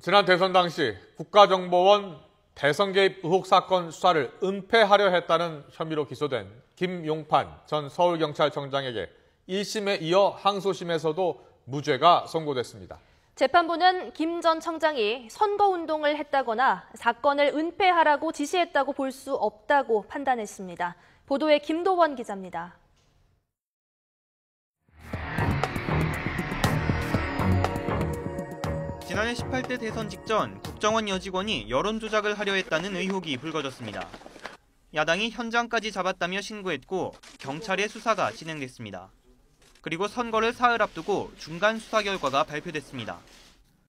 지난 대선 당시 국가정보원 대선 개입 의혹 사건 수사를 은폐하려 했다는 혐의로 기소된 김용판 전 서울경찰청장에게 1심에 이어 항소심에서도 무죄가 선고됐습니다. 재판부는 김 전 청장이 선거운동을 했다거나 사건을 은폐하라고 지시했다고 볼 수 없다고 판단했습니다. 보도에 김도원 기자입니다. 지난해 18대 대선 직전 국정원 여직원이 여론조작을 하려 했다는 의혹이 불거졌습니다. 야당이 현장까지 잡았다며 신고했고 경찰의 수사가 진행됐습니다. 그리고 선거를 사흘 앞두고 중간 수사 결과가 발표됐습니다.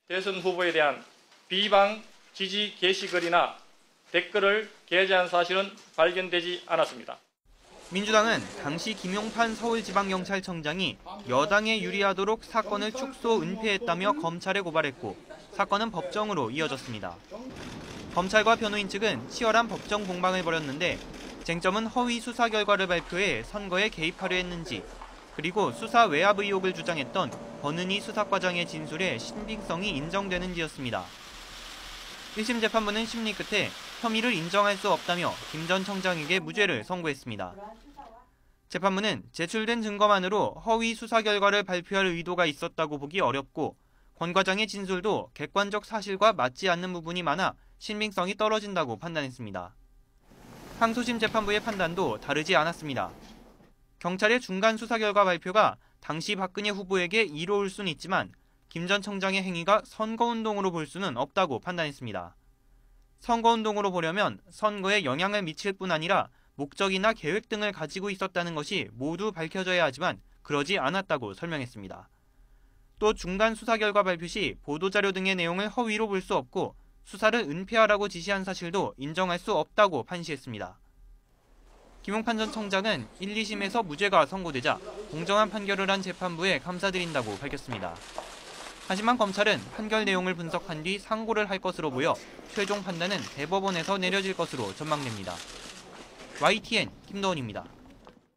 대선 후보에 대한 비방 지지 게시글이나 댓글을 게재한 사실은 발견되지 않았습니다. 민주당은 당시 김용판 서울지방경찰청장이 여당에 유리하도록 사건을 축소 은폐했다며 검찰에 고발했고 사건은 법정으로 이어졌습니다. 검찰과 변호인 측은 치열한 법정 공방을 벌였는데 쟁점은 허위 수사 결과를 발표해 선거에 개입하려 했는지 그리고 수사 외압 의혹을 주장했던 권은희 수사과장의 진술의 신빙성이 인정되는지였습니다. 1심 재판부는 심리 끝에 혐의를 인정할 수 없다며 김 전 청장에게 무죄를 선고했습니다. 재판부는 제출된 증거만으로 허위 수사 결과를 발표할 의도가 있었다고 보기 어렵고 권 과장의 진술도 객관적 사실과 맞지 않는 부분이 많아 신빙성이 떨어진다고 판단했습니다. 항소심 재판부의 판단도 다르지 않았습니다. 경찰의 중간 수사 결과 발표가 당시 박근혜 후보에게 이로울 수는 있지만 김 전 청장의 행위가 선거운동으로 볼 수는 없다고 판단했습니다. 선거운동으로 보려면 선거에 영향을 미칠 뿐 아니라 목적이나 계획 등을 가지고 있었다는 것이 모두 밝혀져야 하지만 그러지 않았다고 설명했습니다. 또 중간 수사 결과 발표 시 보도자료 등의 내용을 허위로 볼 수 없고 수사를 은폐하라고 지시한 사실도 인정할 수 없다고 판시했습니다. 김용판 전 청장은 1, 2심에서 무죄가 선고되자 공정한 판결을 한 재판부에 감사드린다고 밝혔습니다. 하지만 검찰은 판결 내용을 분석한 뒤 상고를 할 것으로 보여 최종 판단은 대법원에서 내려질 것으로 전망됩니다. YTN 김도원입니다.